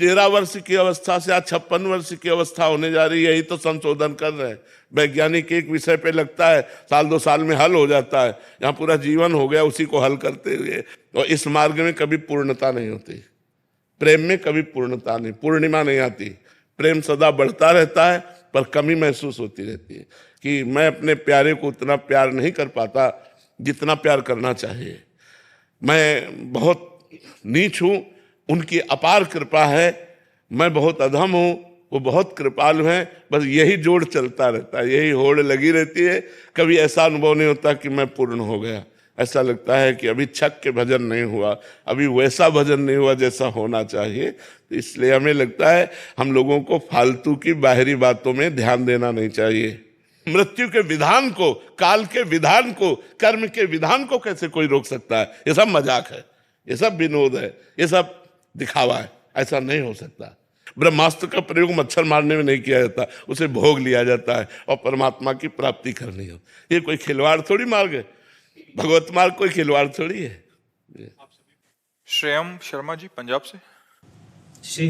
13 वर्ष की अवस्था से आज 56 वर्ष की अवस्था होने जा रही है। यही तो संशोधन कर रहे हैं वैज्ञानिक। एक विषय पे लगता है 1-2 साल में हल हो जाता है, यहाँ पूरा जीवन हो गया उसी को हल करते हुए। और इस मार्ग में कभी पूर्णता नहीं होती, प्रेम में कभी पूर्णता नहीं, पूर्णिमा नहीं आती। प्रेम सदा बढ़ता रहता है, पर कमी महसूस होती रहती है कि मैं अपने प्यारे को उतना प्यार नहीं कर पाता जितना प्यार करना चाहिए। मैं बहुत नीच हूं, उनकी अपार कृपा है। मैं बहुत अधम हूं, वो बहुत कृपालु हैं। बस यही जोड़ चलता रहता है, यही होड़ लगी रहती है। कभी ऐसा अनुभव नहीं होता कि मैं पूर्ण हो गया। ऐसा लगता है कि अभी छक के भजन नहीं हुआ, अभी वैसा भजन नहीं हुआ जैसा होना चाहिए। तो इसलिए हमें लगता है हम लोगों को फालतू की बाहरी बातों में ध्यान देना नहीं चाहिए। मृत्यु के विधान को, काल के विधान को, कर्म के विधान को कैसे कोई रोक सकता है? ये सब मजाक है, ये सब विनोद है, ये सब दिखावा है। ऐसा नहीं हो सकता। ब्रह्मास्त्र का प्रयोग मच्छर मारने में नहीं किया जाता, उसे भोग लिया जाता है और परमात्मा की प्राप्ति करनी हो। ये कोई खिलवाड़ थोड़ी मार्ग है, भगवत मार्ग कोई खिलवाड़ थोड़ी है। श्रेयम शर्मा जी पंजाब से। श्री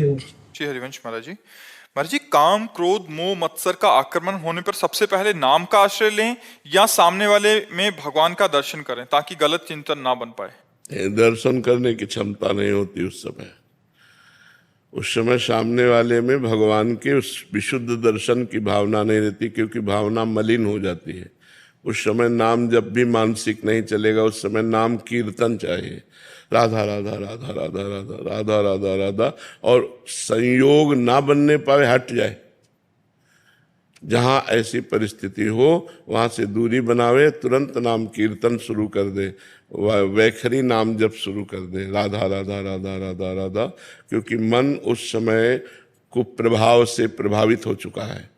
हरिवंश महाराज जी। महाराज जी, काम क्रोध मोह मत्सर का आक्रमण होने पर सबसे पहले नाम का आश्रय लें या सामने वाले में भगवान का दर्शन करें ताकि गलत चिंतन ना बन पाए? दर्शन करने की क्षमता नहीं होती उस समय सामने वाले में भगवान के उस विशुद्ध दर्शन की भावना नहीं रहती, क्योंकि भावना मलिन हो जाती है। उस समय नाम जब भी मानसिक नहीं चलेगा, उस समय नाम कीर्तन चाहिए। राधा राधा राधा राधा राधा राधा राधा राधा, और संयोग ना बनने पाए हट जाए। जहां ऐसी परिस्थिति हो वहां से दूरी बनावे, तुरंत नाम कीर्तन शुरू कर दे, वैखरी नाम जब शुरू कर दे, राधा राधा राधा राधा राधा। क्योंकि मन उस समय कुप्रभाव से प्रभावित हो चुका है।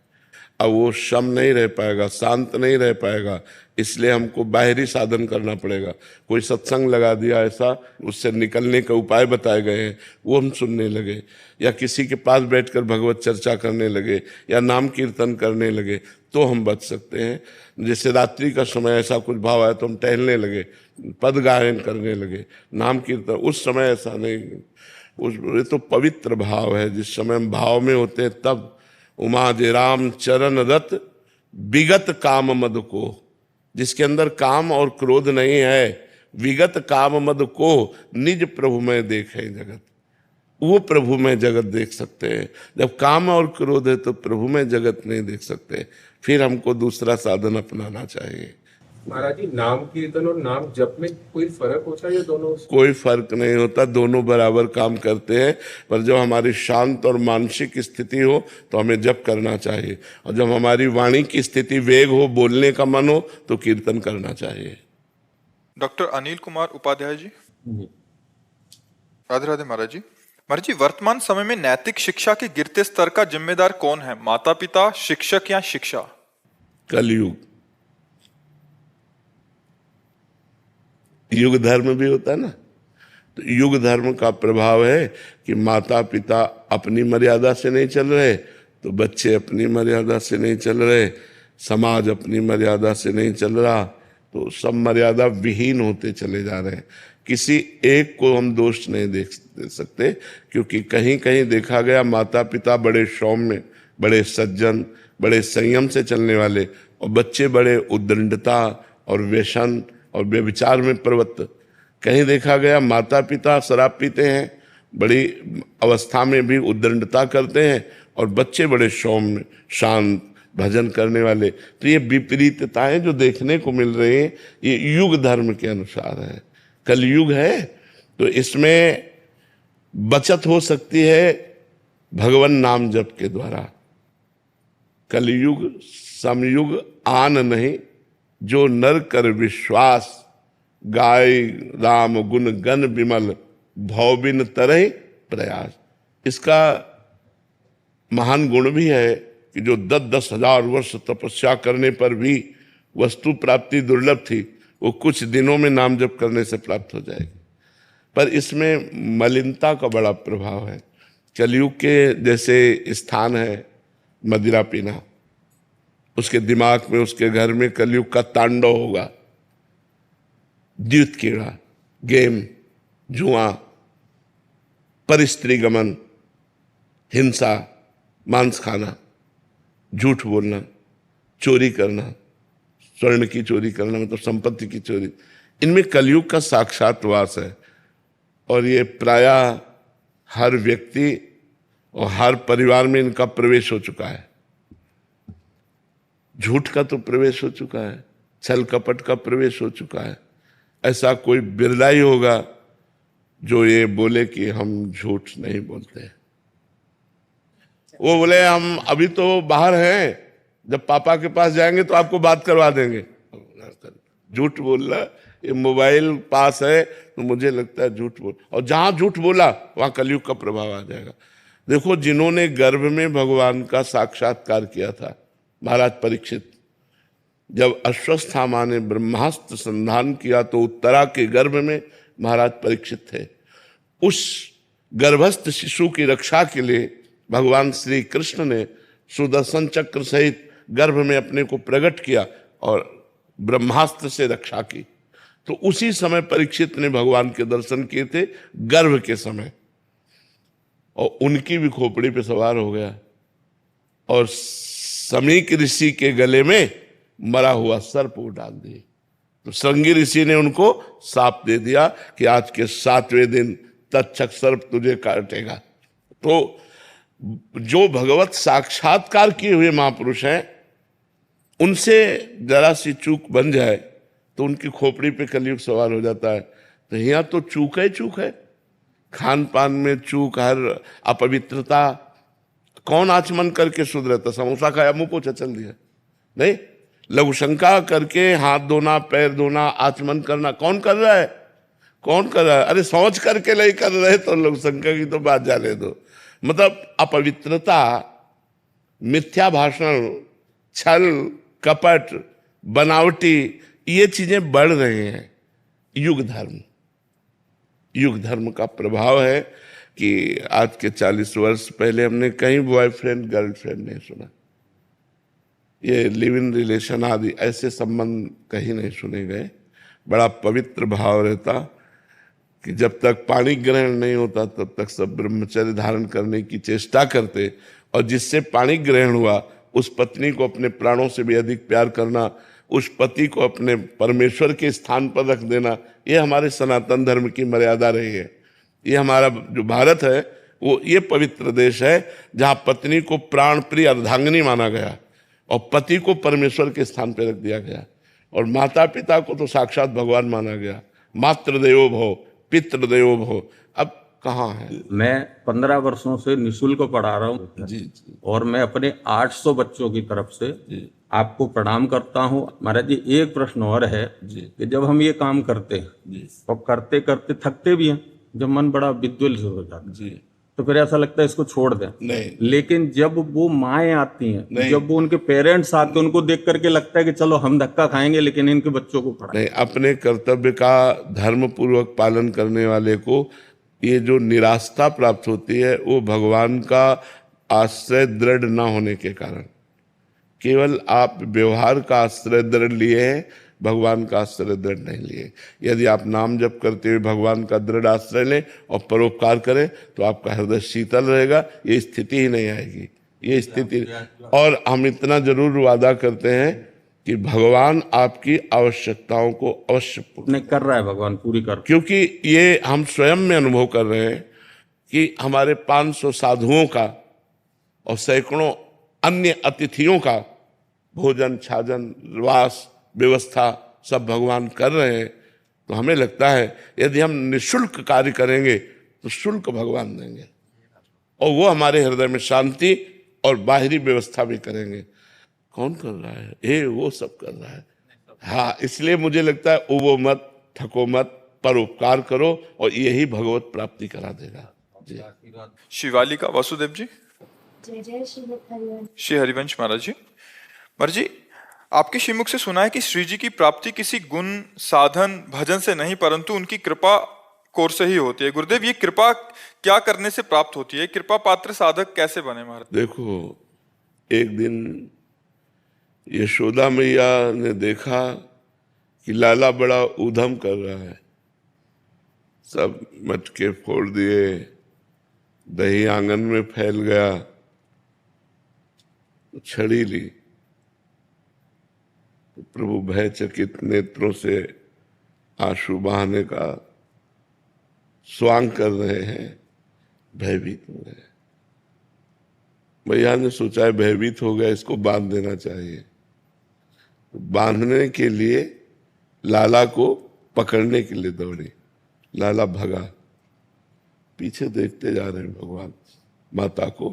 अब वो शम नहीं रह पाएगा, शांत नहीं रह पाएगा। इसलिए हमको बाहरी साधन करना पड़ेगा। कोई सत्संग लगा दिया ऐसा, उससे निकलने का उपाय बताए गए हैं, वो हम सुनने लगे, या किसी के पास बैठकर भगवत चर्चा करने लगे, या नाम कीर्तन करने लगे, तो हम बच सकते हैं। जैसे रात्रि का समय ऐसा कुछ भाव आया तो हम टहलने लगे, पद गायन करने लगे, नाम कीर्तन। उस समय ऐसा नहीं, ये तो पवित्र भाव है। जिस समय हम भाव में होते हैं तब उमा जे राम चरण रत विगत काम मद को, जिसके अंदर काम और क्रोध नहीं है, विगत काम मद को निज प्रभु में देखे जगत, वो प्रभु में जगत देख सकते हैं। जब काम और क्रोध है तो प्रभु में जगत नहीं देख सकते। फिर हमको दूसरा साधन अपनाना चाहिए। महाराज जी, नाम कीर्तन और नाम जप में कोई फर्क होता है या दोनों? कोई फर्क नहीं होता, दोनों बराबर काम करते हैं। पर जब हमारी शांत और मानसिक स्थिति हो तो हमें जप करना चाहिए, और जब हमारी वाणी की स्थिति वेग हो, बोलने का मन हो, तो कीर्तन करना चाहिए। डॉक्टर अनिल कुमार उपाध्याय जी। राधे राधे महाराज जी। महाराज जी, वर्तमान समय में नैतिक शिक्षा के गिरते स्तर का जिम्मेदार कौन है, माता पिता, शिक्षक या शिक्षा? कलयुग। युग धर्म भी होता है ना, तो युग धर्म का प्रभाव है कि माता पिता अपनी मर्यादा से नहीं चल रहे तो बच्चे अपनी मर्यादा से नहीं चल रहे, समाज अपनी मर्यादा से नहीं चल रहा, तो सब मर्यादा विहीन होते चले जा रहे हैं। किसी एक को हम दोष नहीं दे सकते, क्योंकि कहीं कहीं देखा गया माता पिता बड़े सौम्य, बड़े सज्जन, बड़े संयम से चलने वाले, और बच्चे बड़े उद्दंडता और व्यसन और व्यभिचार में प्रवृत्त। कहीं देखा गया माता पिता शराब पीते हैं, बड़ी अवस्था में भी उद्दंडता करते हैं, और बच्चे बड़े सौम्य शांत भजन करने वाले। तो ये विपरीतताएं जो देखने को मिल रही हैं, ये युग धर्म के अनुसार है। कलयुग है तो इसमें बचत हो सकती है भगवान नाम जप के द्वारा। कलयुग समयुग आन नहीं, जो नर कर विश्वास, गाय राम गुण गण विमल, भौबिन तरह प्रयास। इसका महान गुण भी है कि जो 10-10 हजार वर्ष तपस्या करने पर भी वस्तु प्राप्ति दुर्लभ थी, वो कुछ दिनों में नाम जप करने से प्राप्त हो जाएगी। पर इसमें मलिनता का बड़ा प्रभाव है। कलयुग के जैसे स्थान है मदिरा पीना, उसके दिमाग में, उसके घर में कलयुग का तांडव होगा। द्यूत कीड़ा, गेम, जुआ, परिस्त्री गमन, हिंसा, मांस खाना, झूठ बोलना, चोरी करना, स्वर्ण की चोरी करना मतलब संपत्ति की चोरी, इनमें कलयुग का साक्षात वास है। और ये प्रायः हर व्यक्ति और हर परिवार में इनका प्रवेश हो चुका है। झूठ का तो प्रवेश हो चुका है, छल कपट का प्रवेश हो चुका है। ऐसा कोई बिरला ही होगा जो ये बोले कि हम झूठ नहीं बोलते। वो बोले हम अभी तो बाहर हैं, जब पापा के पास जाएंगे तो आपको बात करवा देंगे। झूठ बोल रहा, ये मोबाइल पास है तो मुझे लगता है झूठ बोल, और जहां झूठ बोला वहां कलयुग का प्रभाव आ जाएगा। देखो, जिन्होंने गर्भ में भगवान का साक्षात्कार किया था, महाराज परीक्षित, जब अश्वत्थामा ने ब्रह्मास्त्र संधान किया तो उत्तरा के गर्भ में महाराज परीक्षित थे। उस गर्भस्थ शिशु की रक्षा के लिए भगवान श्री कृष्ण ने सुदर्शन चक्र सहित गर्भ में अपने को प्रकट किया और ब्रह्मास्त्र से रक्षा की। तो उसी समय परीक्षित ने भगवान के दर्शन किए थे गर्भ के समय, और उनकी भी खोपड़ी पे सवार हो गया और समीक ऋषि के गले में मरा हुआ सर्प वो डाल दिए। तो श्रृंगी ऋषि ने उनको शाप दे दिया कि आज के 7वें दिन तक्षक सर्प तुझे काटेगा। तो जो भगवत साक्षात्कार किए हुए महापुरुष हैं, उनसे जरा सी चूक बन जाए तो उनकी खोपड़ी पे कलयुग सवार हो जाता है। तो यहाँ तो चूक है, खान पान में चूक, हर अपवित्रता। कौन आचमन करके शुद्ध रहता? समोसा खाया मुंह पोछा चल दिया? नहीं, लघुशंका करके हाथ धोना, पैर धोना, आचमन करना कौन कर रहा है? कौन कर रहा है? अरे सोच करके नहीं कर रहे तो लघुशंका की तो बात जाने दो। मतलब अपवित्रता, मिथ्या भाषण, छल कपट, बनावटी, ये चीजें बढ़ रही हैं। युग धर्म का प्रभाव है कि आज के 40 वर्ष पहले हमने कहीं बॉयफ्रेंड गर्लफ्रेंड नहीं सुना, ये लिव इन रिलेशन आदि ऐसे संबंध कहीं नहीं सुने गए। बड़ा पवित्र भाव रहता कि जब तक पाणी ग्रहण नहीं होता तब तक सब ब्रह्मचर्य धारण करने की चेष्टा करते, और जिससे पाणी ग्रहण हुआ उस पत्नी को अपने प्राणों से भी अधिक प्यार करना, उस पति को अपने परमेश्वर के स्थान पर रख देना, ये हमारे सनातन धर्म की मर्यादा रही है। ये हमारा जो भारत है वो ये पवित्र देश है जहाँ पत्नी को प्राण प्रिय अर्धांगिनी माना गया और पति को परमेश्वर के स्थान पर रख दिया गया, और माता पिता को तो साक्षात भगवान माना गया। मातृदेवो भव, पितृदेवो भव। अब कहाँ है? मैं 15 वर्षों से निःशुल्क पढ़ा रहा हूँ जी। और मैं अपने 800 बच्चों की तरफ से आपको प्रणाम करता हूँ। महाराज जी, एक प्रश्न और है कि जब हम ये काम करते हैं और करते करते थकते भी हैं, जब मन बड़ा विद्वल हो जाता है तो फिर ऐसा लगता है इसको छोड़ दें। नहीं, लेकिन जब वो माएँ आती हैं, जब वो उनके पेरेंट्स आते हैं, उनको देख करके लगता है कि चलो हम धक्का खाएंगे लेकिन इनके बच्चों को पढ़ाएं। नहीं, अपने कर्तव्य का धर्म पूर्वक पालन करने वाले को ये जो निराशा प्राप्त होती है वो भगवान का आश्रय दृढ़ ना होने के कारण। केवल आप व्यवहार का आश्रय दृढ़ लिए हैं, भगवान का आश्रय दृढ़ नहीं लिए। यदि आप नाम जप करते हुए भगवान का दृढ़ आश्रय लें और परोपकार करें तो आपका हृदय शीतल रहेगा, ये स्थिति ही नहीं आएगी, ये स्थिति। और हम इतना जरूर वादा करते हैं कि भगवान आपकी आवश्यकताओं को अवश्य नहीं कर रहा है, भगवान पूरी कर, क्योंकि ये हम स्वयं में अनुभव कर रहे हैं कि हमारे 500 साधुओं का और सैकड़ों अन्य अतिथियों का भोजन छाजन वास व्यवस्था सब भगवान कर रहे हैं। तो हमें लगता है यदि हम निःशुल्क कार्य करेंगे तो शुल्क भगवान देंगे, और वो हमारे हृदय में शांति और बाहरी व्यवस्था भी करेंगे। कौन कर रहा है? ये वो सब कर रहा है। हाँ, इसलिए मुझे लगता है उबो मत, थको मत, परोपकार करो और यही भगवत प्राप्ति करा देगा। जी। शिवालिका वासुदेव जी। जय श्री हरिवंश महाराज जी। महाराज जी, आपके श्रीमुख से सुना है कि श्री जी की प्राप्ति किसी गुण साधन भजन से नहीं परंतु उनकी कृपा कोर से ही होती है। गुरुदेव, ये कृपा क्या करने से प्राप्त होती है? कृपा पात्र साधक कैसे बने महाराज? देखो, एक दिन यशोदा मैया ने देखा कि लाला बड़ा ऊधम कर रहा है, सब मटके फोड़ दिए, दही आंगन में फैल गया तो छड़ी ली, तो प्रभु भयचकित नेत्रों से आंसू बहाने का स्वांग कर रहे हैं, भयभीत हो रहे हैं। मैया ने सोचा है भयभीत हो गया, इसको बांध देना चाहिए। तो बांधने के लिए लाला को पकड़ने के लिए दौड़ी, लाला भगा। पीछे देखते जा रहे हैं भगवान माता को,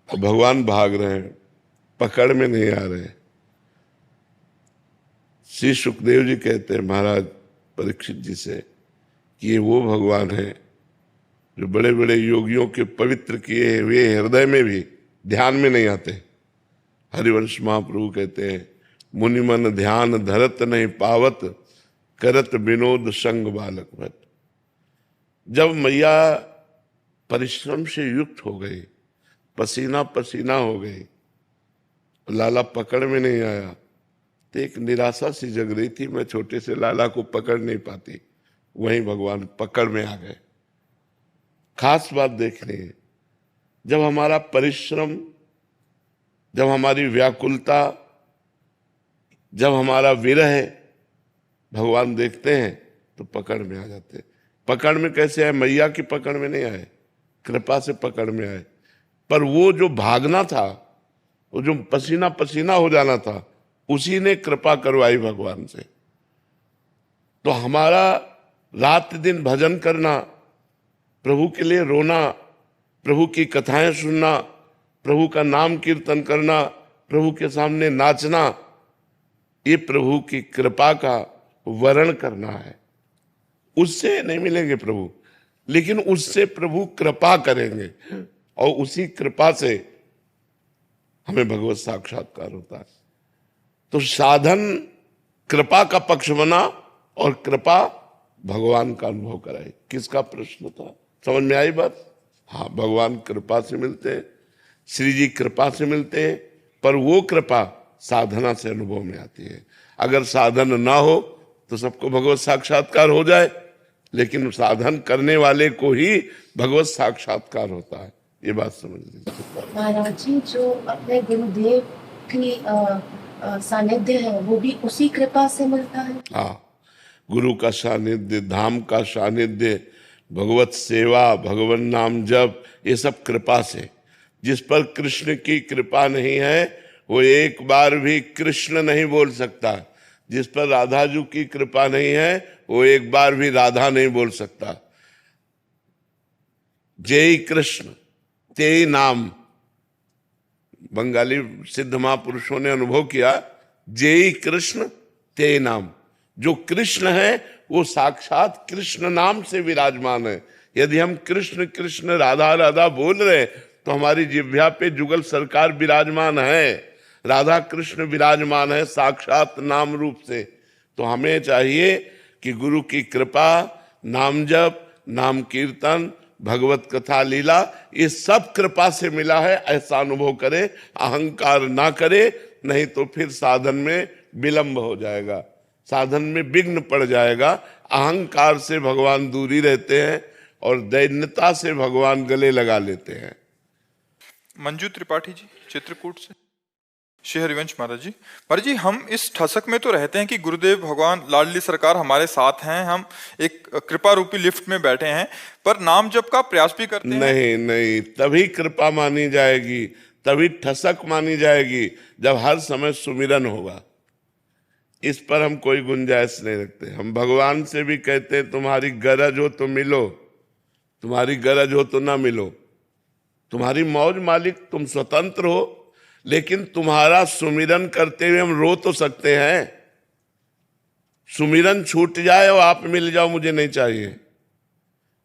और भगवान भाग रहे हैं, पकड़ में नहीं आ रहे हैं। श्री सुखदेव जी कहते हैं महाराज परीक्षित जी से कि ये वो भगवान है जो बड़े बड़े योगियों के पवित्र किए हुए हृदय में भी ध्यान में नहीं आते। हरिवंश महाप्रभु कहते हैं मुनि मन ध्यान धरत नहीं पावत, करत विनोद संग बालक भट। जब मैया परिश्रम से युक्त हो गई, पसीना पसीना हो गई, लाला पकड़ में नहीं आया, तो एक निराशा सी जग रही थी, मैं छोटे से लाला को पकड़ नहीं पाती। वहीं भगवान पकड़ में आ गए। खास बात देखनी है, जब हमारा परिश्रम, जब हमारी व्याकुलता, जब हमारा विरह भगवान देखते हैं तो पकड़ में आ जाते हैं। पकड़ में कैसे आए? मैया की पकड़ में नहीं आए, कृपा से पकड़ में आए। पर वो जो भागना था, वो जो पसीना पसीना हो जाना था, उसी ने कृपा करवाई भगवान से। तो हमारा रात दिन भजन करना, प्रभु के लिए रोना, प्रभु की कथाएं सुनना, प्रभु का नाम कीर्तन करना, प्रभु के सामने नाचना, ये प्रभु की कृपा का वर्ण करना है। उससे नहीं मिलेंगे प्रभु, लेकिन उससे प्रभु कृपा करेंगे, और उसी कृपा से हमें भगवत साक्षात्कार होता है। तो साधन कृपा का पक्ष बना और कृपा भगवान का अनुभव कराई। किसका प्रश्न था? समझ में आई बात? हाँ, भगवान कृपा से मिलते हैं, श्री जी कृपा से मिलते हैं, पर वो कृपा साधना से अनुभव में आती है। अगर साधन ना हो तो सबको भगवत साक्षात्कार हो जाए, लेकिन साधन करने वाले को ही भगवत साक्षात्कार होता है। ये बात समझ लीजिए। महाराज जी, जो अपने गुरुदेव की सानिध्य है वो भी उसी कृपा से मिलता है। हाँ, गुरु का सानिध्य, धाम का सानिध्य, भगवत सेवा, भगवान नाम जप, ये सब कृपा से। जिस पर कृष्ण की कृपा नहीं है वो एक बार भी कृष्ण नहीं बोल सकता। जिस पर राधा जी की कृपा नहीं है वो एक बार भी राधा नहीं बोल सकता। जय कृष्ण ते नाम, बंगाली सिद्ध महापुरुषों ने अनुभव किया, जय कृष्ण ते नाम। जो कृष्ण है वो साक्षात कृष्ण नाम से विराजमान है। यदि हम कृष्ण कृष्ण राधा राधा बोल रहे तो हमारी जिह्वा पे जुगल सरकार विराजमान है, राधा कृष्ण विराजमान है साक्षात नाम रूप से। तो हमें चाहिए कि गुरु की कृपा, नाम जप, नाम कीर्तन, भगवत कथा, लीला, ये सब कृपा से मिला है, ऐसा अनुभव करे, अहंकार ना करे, नहीं तो फिर साधन में विलंब हो जाएगा, साधन में विघ्न पड़ जाएगा। अहंकार से भगवान दूरी रहते हैं और दैन्यता से भगवान गले लगा लेते हैं। मंजू त्रिपाठी जी चित्रकूट से। श्री हरिवंश महाराज जी, महाराज जी, हम इस ठसक में तो रहते हैं कि गुरुदेव भगवान लाडली सरकार हमारे साथ हैं, हम एक कृपा रूपी लिफ्ट में बैठे हैं, पर नाम जप का प्रयास भी करते हैं। नहीं नहीं, तभी कृपा मानी जाएगी, तभी ठसक मानी जाएगी जब हर समय सुमिरन होगा। इस पर हम कोई गुंजाइश नहीं रखते। हम भगवान से भी कहते हैं तुम्हारी गरज हो तो मिलो, तुम्हारी गरज हो तो ना मिलो, तुम्हारी मौज मालिक, तुम स्वतंत्र हो, लेकिन तुम्हारा सुमिरन करते हुए हम रो तो सकते हैं। सुमिरन छूट जाए और आप मिल जाओ, मुझे नहीं चाहिए।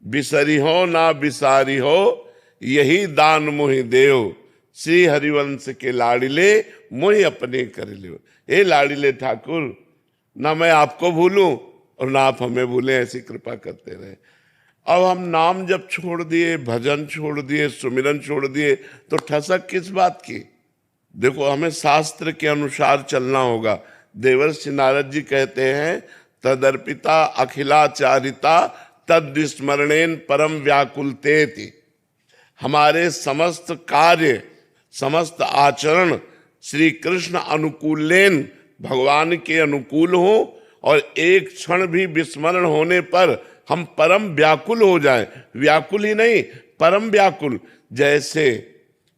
बिसरी हो ना बिसारी हो, यही दान मोहि देव, श्री हरिवंश के लाडिले मोहि अपने कर लियो। हे लाडिले ठाकुर, ना मैं आपको भूलूं और ना आप हमें भूलें, ऐसी कृपा करते रहे। अब हम नाम जब छोड़ दिए, भजन छोड़ दिए, सुमिरन छोड़ दिए, तो ठसक किस बात की? देखो, हमें शास्त्र के अनुसार चलना होगा। देवर्षि नारद जी कहते हैं तदर्पिता अखिलाचारिता तद स्मरणेन परम व्याकुलते थी। हमारे समस्त कार्य, समस्त आचरण श्री कृष्ण अनुकूलेन, भगवान के अनुकूल हो, और एक क्षण भी विस्मरण होने पर हम परम व्याकुल हो जाएं। व्याकुल ही नहीं, परम व्याकुल। जैसे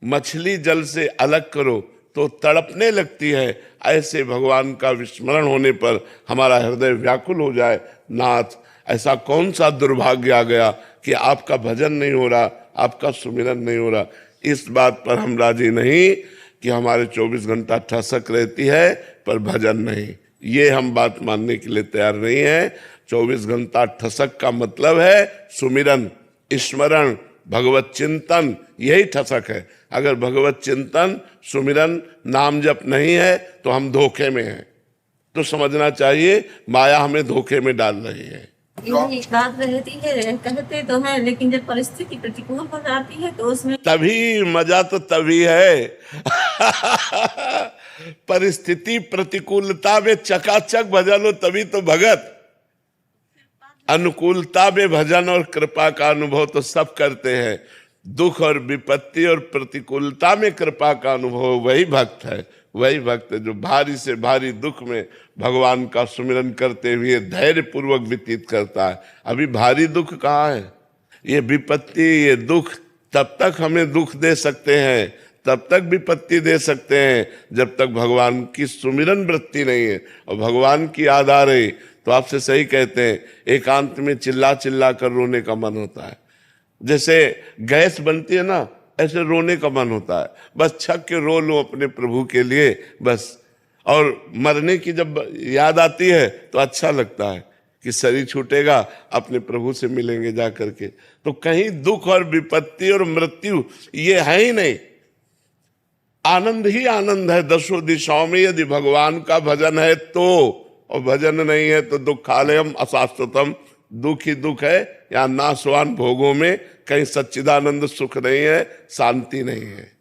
मछली जल से अलग करो तो तड़पने लगती है, ऐसे भगवान का विस्मरण होने पर हमारा हृदय व्याकुल हो जाए। नाथ, ऐसा कौन सा दुर्भाग्य आ गया कि आपका भजन नहीं हो रहा, आपका सुमिरन नहीं हो रहा। इस बात पर हम राजी नहीं कि हमारे 24 घंटा ठसक रहती है पर भजन नहीं। ये हम बात मानने के लिए तैयार नहीं है। 24 घंटा ठसक का मतलब है सुमिरन, स्मरण, भगवत चिंतन, यही ठसक है। अगर भगवत चिंतन, सुमिरन, नाम जप नहीं है तो हम धोखे में हैं। तो समझना चाहिए माया हमें धोखे में डाल रही है। यही बात रहती है, कहते तो हैं, लेकिन जब परिस्थिति प्रतिकूल हो जाती है तो उसमें तभी मजा तो तभी है। परिस्थिति प्रतिकूलता में चकाचक भजन हो तभी तो भगत। अनुकूलता में भजन और कृपा का अनुभव तो सब करते हैं। दुख और विपत्ति और प्रतिकूलता में कृपा का अनुभव वही भक्त है। वही भक्त जो भारी से भारी दुख में भगवान का सुमिरन करते हुए धैर्य पूर्वक व्यतीत करता है। अभी भारी दुख कहाँ है? ये विपत्ति, ये दुख तब तक हमें दुख दे सकते हैं, तब तक विपत्ति दे सकते हैं जब तक भगवान की सुमिरन वृत्ति नहीं है और भगवान की याद आ रही। तो आपसे सही कहते हैं, एकांत में चिल्ला चिल्ला कर रोने का मन होता है। जैसे गैस बनती है ना, ऐसे रोने का मन होता है। बस छक के रो लो अपने प्रभु के लिए बस। और मरने की जब याद आती है तो अच्छा लगता है कि शरीर छूटेगा, अपने प्रभु से मिलेंगे जा करके। तो कहीं दुख और विपत्ति और मृत्यु ये है ही नहीं, आनंद ही आनंद है दसों दिशाओं में। यदि भगवान का भजन है तो, और भजन नहीं है तो दुखालयम अशाश्वतम, दुख ही दुख है। या नाशवान भोगों में कहीं सच्चिदानंद सुख नहीं है, शांति नहीं है।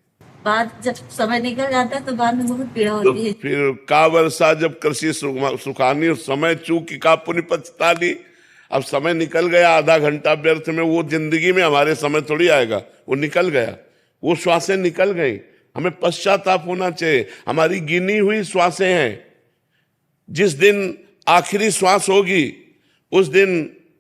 बाद जब समय निकल जाता है तो बाद में बहुत पीड़ा तो होती है। फिर का वर्षा जब कृषि सुखानी, उस समय चूक का पुण्य पछतानी। अब समय निकल गया, आधा घंटा व्यर्थ में, वो जिंदगी में हमारे समय थोड़ी आएगा, वो निकल गया, वो श्वासें निकल गई। हमें पश्चाताप होना चाहिए। हमारी गिनी हुई श्वासें हैं। जिस दिन आखिरी श्वास होगी उस दिन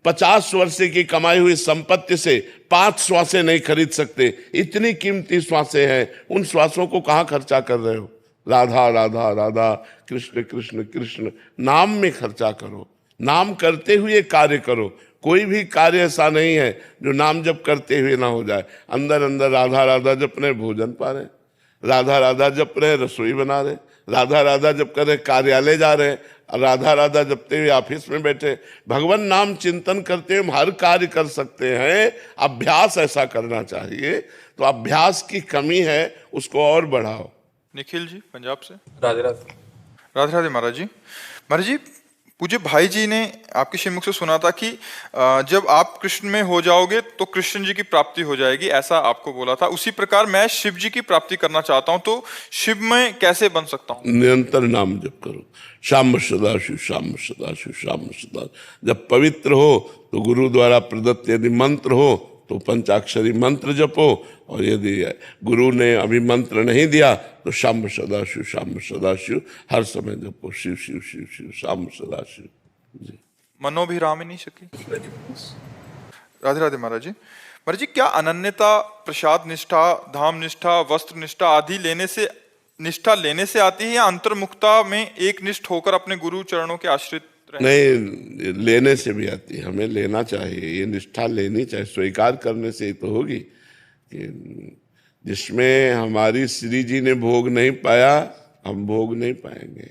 50 वर्ष की कमाई हुई संपत्ति से 5 श्वासें नहीं खरीद सकते। इतनी कीमती श्वासें हैं, उन श्वासों को कहाँ खर्चा कर रहे हो? राधा राधा राधा, कृष्ण कृष्ण कृष्ण, नाम में खर्चा करो। नाम करते हुए कार्य करो। कोई भी कार्य ऐसा नहीं है जो नाम जप करते हुए ना हो जाए। अंदर अंदर राधा राधा जप रहे, भोजन पा रहे, राधा राधा जप रहे, रसोई बना रहे, राधा राधा जप कर रहे, कार्यालय जा रहे, राधा राधा जपते हुए ऑफिस में बैठे। भगवान नाम चिंतन करते हुए हम हर कार्य कर सकते हैं। अभ्यास ऐसा करना चाहिए। तो अभ्यास की कमी है, उसको और बढ़ाओ। निखिल जी पंजाब से। राधे राधे। राधे राधे महाराज जी। महाराज जी, पूज्य भाई जी ने आपके श्रीमुख से सुना था कि जब आप कृष्ण में हो जाओगे तो कृष्ण जी की प्राप्ति हो जाएगी, ऐसा आपको बोला था। उसी प्रकार मैं शिव जी की प्राप्ति करना चाहता हूं, तो शिव में कैसे बन सकता हूं? निरंतर नाम जप करो। श्याम सदाशिव, श्याम सदाशिव, श्याम सदा। जब पवित्र हो तो गुरु द्वारा प्रदत्त यदि मंत्र हो तो पंचाक्षरी मंत्र जपो, और यदि गुरु ने अभी मंत्र नहीं दिया तो श्याम सदाशिव, श्याम सदाशिव हर समय जपो। शिव शिव शिव शिव, श्याम सदाशिव जी। मनोभिरामिनी सखी। राधे राधे महाराज जी। महाराज जी, क्या अनन्यता प्रसाद निष्ठा, धाम निष्ठा, वस्त्र निष्ठा आदि निष्ठा लेने से आती है, या अंतर्मुखता में एक निष्ठ होकर अपने गुरु चरणों के आश्रित? नहीं, लेने से भी आती है। हमें लेना चाहिए, ये निष्ठा लेनी चाहिए। स्वीकार करने से ही तो होगी। कि जिसमें हमारी श्री जी ने भोग नहीं पाया, हम भोग नहीं पाएंगे।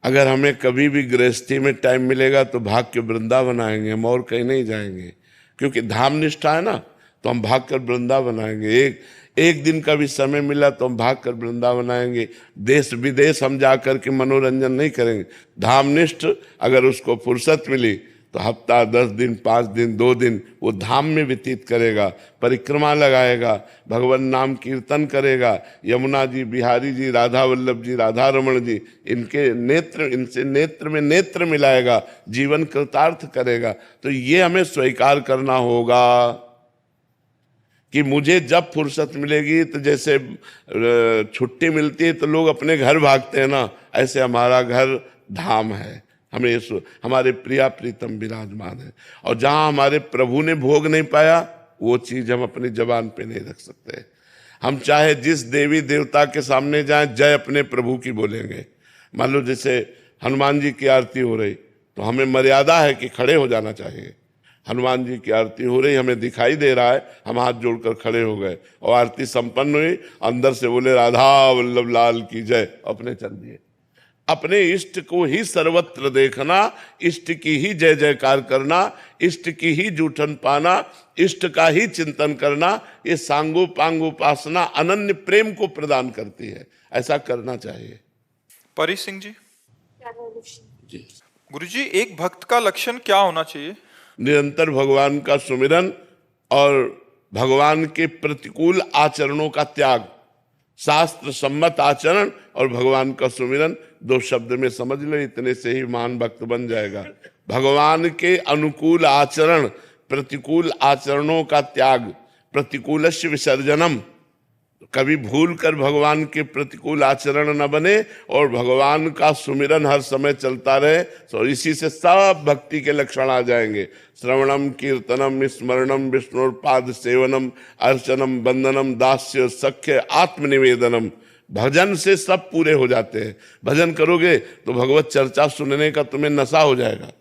अगर हमें कभी भी गृहस्थी में टाइम मिलेगा तो भाग के वृंदावन आएंगे, हम और कहीं नहीं जाएंगे। क्योंकि धाम निष्ठा है ना, तो हम भाग कर वृंदावन आएंगे। एक दिन का भी समय मिला तो हम भाग कर वृंदावन आएंगे। देश विदेश हम जाकर के मनोरंजन नहीं करेंगे। धामनिष्ठ अगर उसको फुर्सत मिली तो हफ्ता, 10 दिन, 5 दिन, 2 दिन वो धाम में व्यतीत करेगा, परिक्रमा लगाएगा, भगवान नाम कीर्तन करेगा। यमुना जी, बिहारी जी, राधा वल्लभ जी, राधा रमण जी, इनसे नेत्र में नेत्र मिलाएगा, जीवन कृतार्थ करेगा। तो ये हमें स्वीकार करना होगा। कि मुझे जब फुर्सत मिलेगी, तो जैसे छुट्टी मिलती है तो लोग अपने घर भागते हैं ना, ऐसे हमारा घर धाम है, हमें हमारे प्रिया प्रीतम विराजमान है। और जहाँ हमारे प्रभु ने भोग नहीं पाया, वो चीज हम अपनी जबान पे नहीं रख सकते। हम चाहे जिस देवी देवता के सामने जाएं, जय अपने प्रभु की बोलेंगे। मान लो जैसे हनुमान जी की आरती हो रही, तो हमें मर्यादा है कि खड़े हो जाना चाहिए। हनुमान जी की आरती हो रही, हमें दिखाई दे रहा है, हम हाथ जोड़कर खड़े हो गए और आरती संपन्न हुई, अंदर से बोले राधा वल्लभ लाल की जय, अपने चल दिए। अपने इष्ट को ही सर्वत्र देखना, इष्ट की ही जय जयकार करना, इष्ट की ही जूठन पाना, इष्ट का ही चिंतन करना, ये सांगो पांग उपासना अनन्य प्रेम को प्रदान करती है। ऐसा करना चाहिए। परी सिंह जी। जी गुरुजी, एक भक्त का लक्षण क्या होना चाहिए? निरंतर भगवान का सुमिरन और भगवान के प्रतिकूल आचरणों का त्याग। शास्त्र सम्मत आचरण और भगवान का सुमिरन, दो शब्द में समझ लो, इतने से ही महान भक्त बन जाएगा। भगवान के अनुकूल आचरण, प्रतिकूल आचरणों का त्याग, प्रतिकूलस्य विसर्जनम। कभी भूल कर भगवान के प्रतिकूल आचरण न बने और भगवान का सुमिरन हर समय चलता रहे। तो इसी से सब भक्ति के लक्षण आ जाएंगे। श्रवणम कीर्तनम स्मरणम विष्णुपाद सेवनम अर्चनम वंदनम दास्य सख्य आत्मनिवेदनम। भजन से सब पूरे हो जाते हैं। भजन करोगे तो भगवत चर्चा सुनने का तुम्हें नशा हो जाएगा।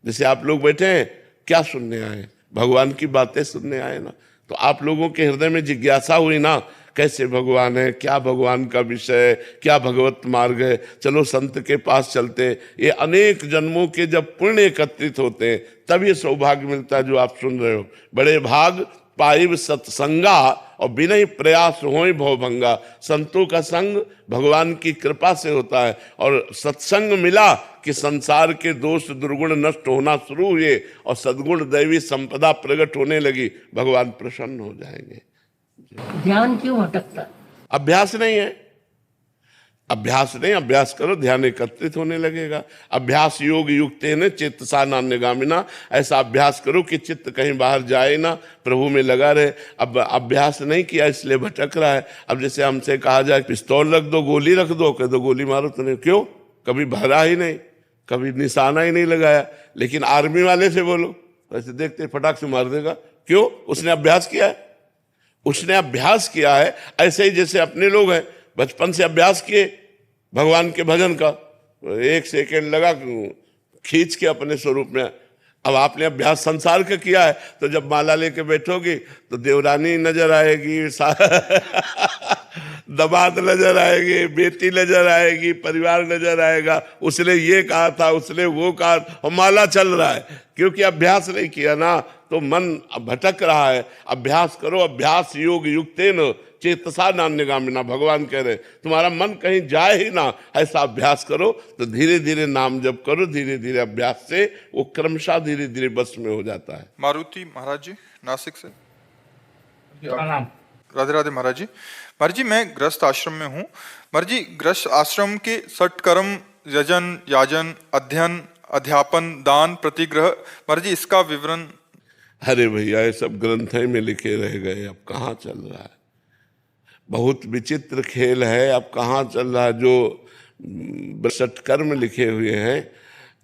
जैसे आप लोग बैठे हैं, क्या सुनने आए? भगवान की बातें सुनने आए ना। तो आप लोगों के हृदय में जिज्ञासा हुई ना, कैसे भगवान है, क्या भगवान का विषय है, क्या भगवत मार्ग है, चलो संत के पास चलते। ये अनेक जन्मों के जब पुण्य एकत्रित होते हैं, तब ये सौभाग्य मिलता है जो आप सुन रहे हो। बड़े भाग पाइब सत्संगा और बिना ही प्रयास होय भवभंगा। संतों का संग भगवान की कृपा से होता है और सत्संग मिला कि संसार के दोष दुर्गुण नष्ट होना शुरू हुए और सद्गुण दैवी संपदा प्रकट होने लगी। भगवान प्रसन्न हो जाएंगे। ध्यान क्यों भटकता? अभ्यास नहीं है। अभ्यास नहीं, अभ्यास करो, ध्यान एकत्रित होने लगेगा। अभ्यास योग युक्तेन चेतसा नान्यगामिना। ऐसा अभ्यास करो कि चित्त कहीं बाहर जाए ना, प्रभु में लगा रहे। अब अभ्यास नहीं किया इसलिए भटक रहा है। अब जैसे हमसे कहा जाए पिस्तौल रख दो, गोली रख दो, कह दो गोली मारो, तो नहीं, क्यों? कभी भरा ही नहीं, कभी निशाना ही नहीं लगाया। लेकिन आर्मी वाले से बोलो, ऐसे देखते फटाक से मार देगा। क्यों? उसने अभ्यास किया है। उसने अभ्यास किया है। ऐसे ही जैसे अपने लोग हैं, बचपन से अभ्यास किए भगवान के भजन का, 1 सेकेंड लगा खींच के अपने स्वरूप में। अब आपने अभ्यास संसार का किया है, तो जब माला लेके बैठोगी तो देवरानी नजर आएगी, दमाद नजर आएगी, बेटी नजर आएगी, परिवार नजर आएगा। उसने ये कहा था, उसने वो कहा, और माला चल रहा है। क्योंकि अभ्यास नहीं किया ना, तो मन भटक रहा है। अभ्यास करो, अभ्यास योग युक्तेन चेतसा नान्यगामिना। भगवान कह रहे तुम्हारा मन कहीं जाए ही ना, ऐसा अभ्यास करो। तो धीरे धीरे नाम जप करो, धीरे धीरे अभ्यास से वो क्रमशः धीरे धीरे बस में हो जाता है। मारुति महाराज जी नासिक से। राधे राधे महाराज जी। महाराज जी, मैं गृहस्थ आश्रम में हूँ। महाराज जी, गृहस्थ आश्रम के सटकर्म, यजन, याजन, अध्ययन, अध्यापन, दान, प्रतिग्रह, महाराज जी इसका विवरण। अरे भैया, ये सब ग्रंथ में लिखे रह गए, अब कहाँ चल रहा है? बहुत विचित्र खेल है, अब कहाँ चल रहा है? जो सटकर्म लिखे हुए हैं,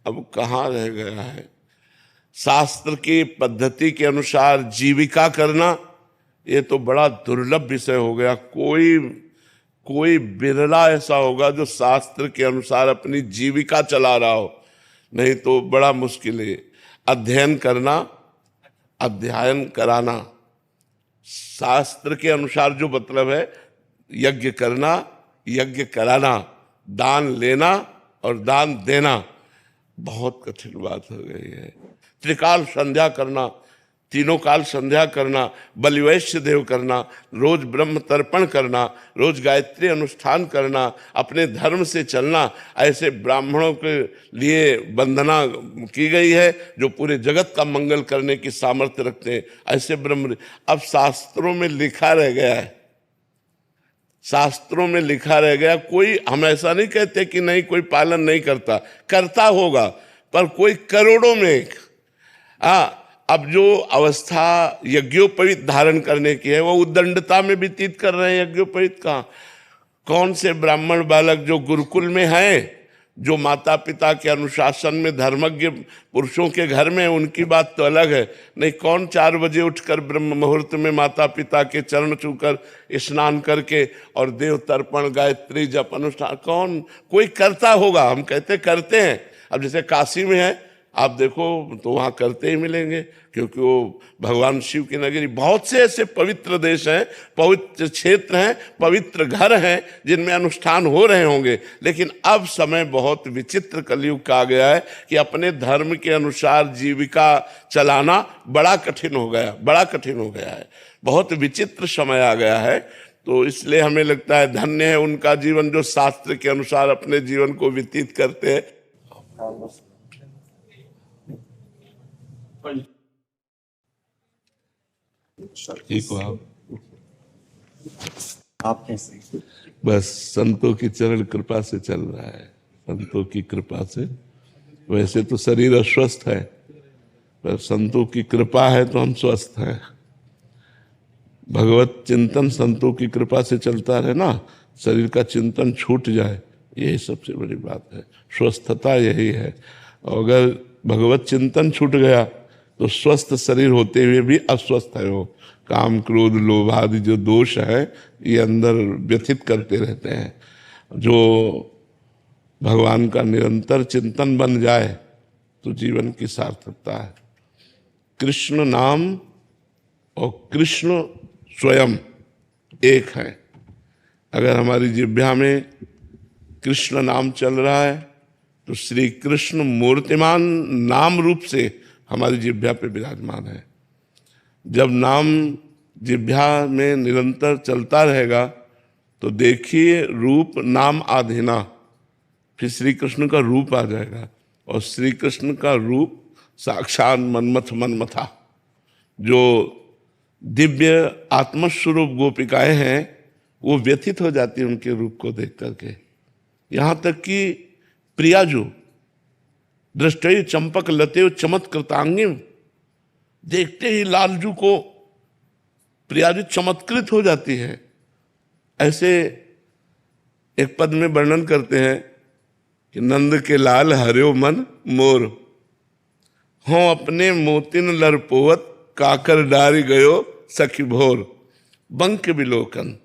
अब कहाँ रह गया है? शास्त्र की पद्धति के अनुसार जीविका करना, ये तो बड़ा दुर्लभ विषय हो गया। कोई बिरला ऐसा होगा जो शास्त्र के अनुसार अपनी जीविका चला रहा हो, नहीं तो बड़ा मुश्किल है। अध्ययन करना, अध्ययन कराना, शास्त्र के अनुसार जो मतलब है, यज्ञ करना, यज्ञ कराना, दान लेना और दान देना, बहुत कठिन बात हो गई है। त्रिकाल संध्या करना, तीनों काल संध्या करना, बलिवैश्य देव करना, रोज ब्रह्म तर्पण करना, रोज गायत्री अनुष्ठान करना, अपने धर्म से चलना। ऐसे ब्राह्मणों के लिए वंदना की गई है जो पूरे जगत का मंगल करने की सामर्थ्य रखते हैं। ऐसे ब्रह्म अब शास्त्रों में लिखा रह गया है, शास्त्रों में लिखा रह गया। कोई, हम ऐसा नहीं कहते कि नहीं कोई पालन नहीं करता, करता होगा, पर कोई करोड़ों में एक। अब जो अवस्था यज्ञोपवीत धारण करने की है वो उद्दंडता में व्यतीत कर रहे हैं। यज्ञोपवीत का कौन से ब्राह्मण बालक जो गुरुकुल में हैं, जो माता पिता के अनुशासन में धर्मज्ञ पुरुषों के घर में, उनकी बात तो अलग है। नहीं, कौन 4 बजे उठकर ब्रह्म मुहूर्त में माता पिता के चरण छूकर स्नान करके और देव तर्पण गायत्री जप अनुष्ठान कौन कोई करता होगा? हम कहते करते हैं। अब जैसे काशी में है, आप देखो तो वहाँ करते ही मिलेंगे, क्योंकि वो भगवान शिव की नगरी। बहुत से ऐसे पवित्र देश हैं, पवित्र क्षेत्र हैं, पवित्र घर हैं जिनमें अनुष्ठान हो रहे होंगे। लेकिन अब समय बहुत विचित्र कलयुग का आ गया है कि अपने धर्म के अनुसार जीविका चलाना बड़ा कठिन हो गया, बड़ा कठिन हो गया है। बहुत विचित्र समय आ गया है। तो इसलिए हमें लगता है धन्य है उनका जीवन जो शास्त्र के अनुसार अपने जीवन को व्यतीत करते हैं। ठीक हो आप कैसे? बस संतों की चरण कृपा से चल रहा है, संतों की कृपा से। वैसे तो शरीर अस्वस्थ है, पर संतों की कृपा है तो हम स्वस्थ हैं। भगवत चिंतन संतों की कृपा से चलता रहे ना, शरीर का चिंतन छूट जाए, यही सबसे बड़ी बात है। स्वस्थता यही है। और अगर भगवत चिंतन छूट गया तो स्वस्थ शरीर होते हुए भी अस्वस्थ है। वो काम क्रोध लोभ आदि जो दोष है ये अंदर व्यथित करते रहते हैं। जो भगवान का निरंतर चिंतन बन जाए तो जीवन की सार्थकता है। कृष्ण नाम और कृष्ण स्वयं एक है। अगर हमारी जिह्वा में कृष्ण नाम चल रहा है तो श्री कृष्ण मूर्तिमान नाम रूप से हमारी जिह्वा पे विराजमान है। जब नाम जिह्वा में निरंतर चलता रहेगा तो देखिए रूप नाम आधीना, फिर श्री कृष्ण का रूप आ जाएगा। और श्री कृष्ण का रूप साक्षात मन्मथ मनमथा, जो दिव्य आत्मस्वरूप गोपिकाएं हैं वो व्यथित हो जाती है उनके रूप को देख करके। यहाँ तक कि प्रियाजू दृष्टि चंपक लते चमत्कृतांगिम, देखते ही लालजू को प्रियाजू चमत्कृत हो जाती है। ऐसे एक पद में वर्णन करते हैं कि नंद के लाल हर्यो मन मोर, हों अपने मोतिन लरपोवत काकर डारी गयो सखी भोर, बंक विलोकन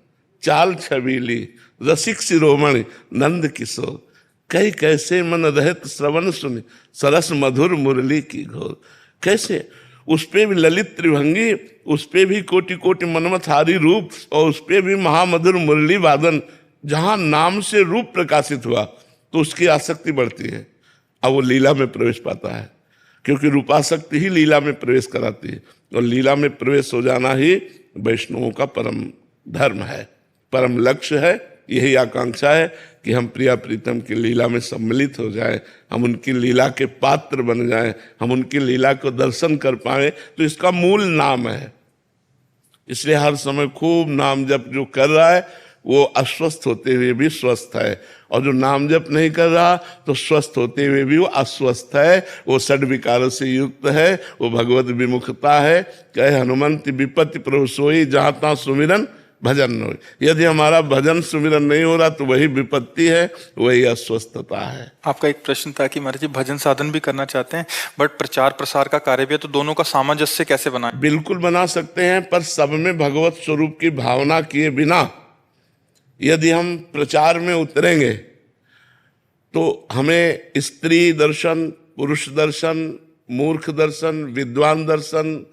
चाल छबीली रसिक शिरोमणि नंद किशोर, कई कैसे मन रहत श्रवण सुनि सरस मधुर मुरली की घोर। कैसे उस पे भी ललित त्रिभंगी, उस पे भी कोटि कोटि मनमथारी रूप, और उस पे भी महामधुर मुरली वादन। जहां नाम से रूप प्रकाशित हुआ तो उसकी आसक्ति बढ़ती है, अब वो लीला में प्रवेश पाता है, क्योंकि रूपासक्ति ही लीला में प्रवेश कराती है। और लीला में प्रवेश हो जाना ही वैष्णवों का परम धर्म है, परम लक्ष्य है। यही आकांक्षा है कि हम प्रिया प्रीतम की लीला में सम्मिलित हो जाएं, हम उनकी लीला के पात्र बन जाएं, हम उनकी लीला को दर्शन कर पाएं। तो इसका मूल नाम है। इसलिए हर समय खूब नाम जप जो कर रहा है वो अस्वस्थ होते हुए भी स्वस्थ है, और जो नाम जप नहीं कर रहा तो स्वस्थ होते हुए भी वो अस्वस्थ है। वो षड विकारों से युक्त है, वो भगवत विमुखता है। कहे हनुमंत विपत्ति प्रभु सोई, जहां तहां सुमिरन भजन न हो। यदि हमारा भजन सुमिरन नहीं हो रहा तो वही विपत्ति है, वही अस्वस्थता है। आपका एक प्रश्न था कि महाराज जी भजन साधन भी करना चाहते हैं बट प्रचार प्रसार का कार्य भी है, तो दोनों का सामंजस्य कैसे बनाएं? बिल्कुल बना सकते हैं, पर सब में भगवत स्वरूप की भावना किए बिना यदि हम प्रचार में उतरेंगे तो हमें स्त्री दर्शन, पुरुष दर्शन, मूर्ख दर्शन, विद्वान दर्शन,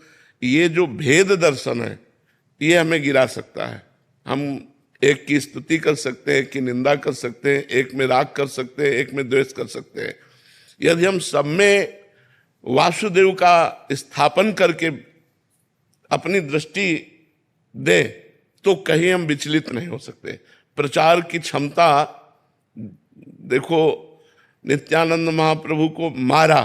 ये जो भेद दर्शन है ये हमें गिरा सकता है। हम एक की स्तुति कर सकते हैं, एक की निंदा कर सकते हैं, एक में राग कर सकते हैं, एक में द्वेष कर सकते हैं। यदि हम सब में वासुदेव का स्थापन करके अपनी दृष्टि दें तो कहीं हम विचलित नहीं हो सकते। प्रचार की क्षमता देखो, नित्यानंद महाप्रभु को मारा,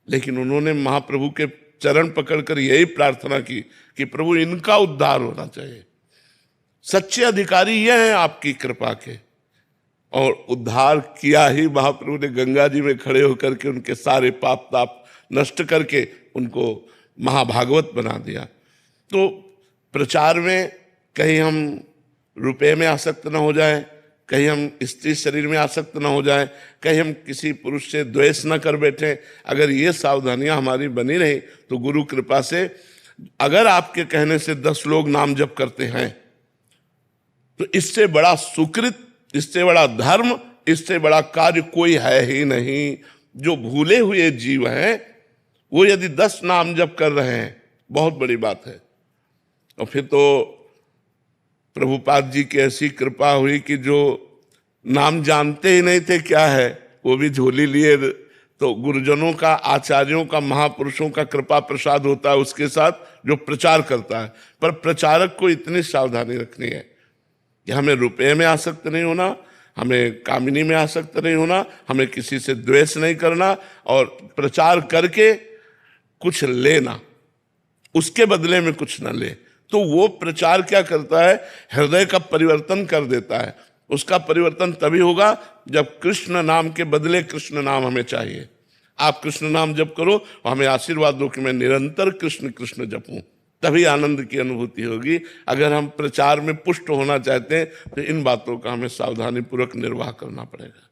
लेकिन उन्होंने महाप्रभु के चरण पकड़कर यही प्रार्थना की कि प्रभु इनका उद्धार होना चाहिए। सच्चे अधिकारी ये हैं आपकी कृपा के, और उद्धार किया ही महाप्रभु ने। गंगा जी में खड़े होकर के उनके सारे पाप ताप नष्ट करके उनको महाभागवत बना दिया। तो प्रचार में कहीं हम रुपए में आसक्त न हो जाए, कहीं हम स्त्री शरीर में आसक्त न हो जाए, कहीं हम किसी पुरुष से द्वेष न कर बैठे। अगर ये सावधानियां हमारी बनी रही तो गुरु कृपा से, अगर आपके कहने से 10 लोग नाम जप करते हैं तो इससे बड़ा सुकृत, इससे बड़ा धर्म, इससे बड़ा कार्य कोई है ही नहीं। जो भूले हुए जीव हैं वो यदि 10 नाम जप कर रहे हैं, बहुत बड़ी बात है। और फिर तो प्रभुपाद जी की ऐसी कृपा हुई कि जो नाम जानते ही नहीं थे क्या है, वो भी झोली लिए। तो गुरुजनों का, आचार्यों का, महापुरुषों का कृपा प्रसाद होता है उसके साथ जो प्रचार करता है। पर प्रचारक को इतनी सावधानी रखनी है कि हमें रुपए में आसक्त नहीं होना, हमें कामिनी में आसक्त नहीं होना, हमें किसी से द्वेष नहीं करना, और प्रचार करके कुछ लेना, उसके बदले में कुछ न ले। तो वो प्रचार क्या करता है, हृदय का परिवर्तन कर देता है। उसका परिवर्तन तभी होगा जब कृष्ण नाम के बदले कृष्ण नाम हमें चाहिए। आप कृष्ण नाम जप करो और हमें आशीर्वाद दो कि मैं निरंतर कृष्ण कृष्ण जपूं, तभी आनंद की अनुभूति होगी। अगर हम प्रचार में पुष्ट होना चाहते हैं तो इन बातों का हमें सावधानी पूर्वक निर्वाह करना पड़ेगा।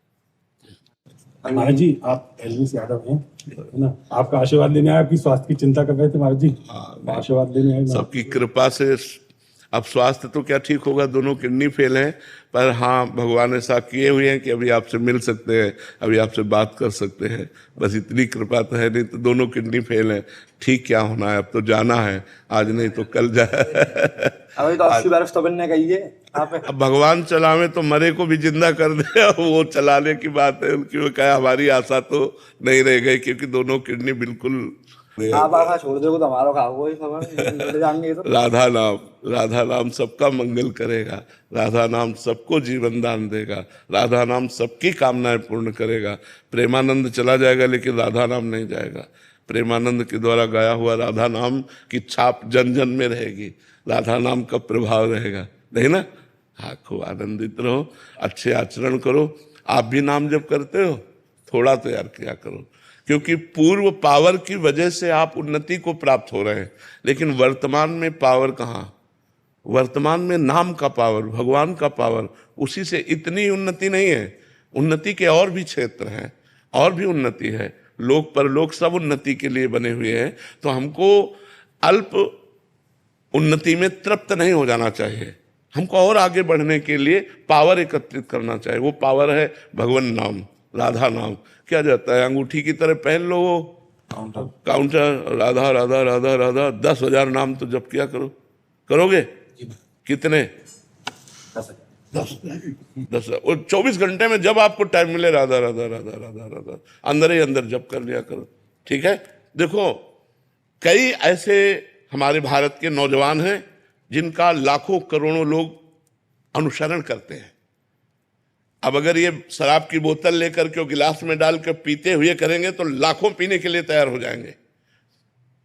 महाराज जी, आप एलवीस यादव हैं, है ना? आपका आशीर्वाद लेने आए, आपकी स्वास्थ्य की चिंता कर रहे थे महाराज जी। आशीर्वाद लेने आए। सबकी कृपा से अब स्वास्थ्य तो क्या ठीक होगा, दोनों किडनी फेल हैं, पर हाँ भगवान ऐसा किए हुए हैं कि अभी आपसे मिल सकते हैं, अभी आपसे बात कर सकते हैं। बस इतनी कृपा तो है, नहीं तो दोनों किडनी फेल हैं। ठीक क्या होना है, अब तो जाना है, आज नहीं तो कल जाए। अभी तो 80 बरस तो बनने गई है। अब भगवान चलावे तो मरे को भी जिंदा कर दे, वो चलाने की बात है उनकी। वो कहा हमारी आशा तो नहीं रह गई, क्योंकि दोनों किडनी बिल्कुल आप आखा छोड़ दोगे तो हमारा खाओगे सब जाएंगे। तो राधा नाम सबका मंगल करेगा, राधा नाम सबको जीवन दान देगा, राधा नाम सबकी कामनाएं पूर्ण करेगा। प्रेमानंद चला जाएगा लेकिन राधा नाम नहीं जाएगा। प्रेमानंद के द्वारा गाया हुआ राधा नाम की छाप जन जन में रहेगी, राधा नाम का प्रभाव रहेगा, नहीं ना? हाँ, खूब आनंदित रहो, अच्छे आचरण करो। आप भी नाम जप करते हो, थोड़ा तो यार किया करो, क्योंकि पूर्व पावर की वजह से आप उन्नति को प्राप्त हो रहे हैं, लेकिन वर्तमान में पावर कहाँ? वर्तमान में नाम का पावर, भगवान का पावर, उसी से इतनी उन्नति नहीं है। उन्नति के और भी क्षेत्र हैं, और भी उन्नति है, लोक परलोक सब उन्नति के लिए बने हुए हैं। तो हमको अल्प उन्नति में तृप्त नहीं हो जाना चाहिए, हमको और आगे बढ़ने के लिए पावर एकत्रित करना चाहिए। वो पावर है भगवान नाम, राधा नाम। क्या जाता है, अंगूठी की तरह पहन लो वो काउंटर, राधा राधा राधा राधा, 10,000 नाम तो जप किया करो। करोगे कितने? 10 और 24 घंटे में जब आपको टाइम मिले राधा राधा राधा राधा राधा अंदर ही अंदर जप कर लिया करो, ठीक है? देखो, कई ऐसे हमारे भारत के नौजवान हैं जिनका लाखों करोड़ों लोग अनुसरण करते हैं। अब अगर ये शराब की बोतल लेकर के गिलास में डाल कर पीते हुए करेंगे तो लाखों पीने के लिए तैयार हो जाएंगे।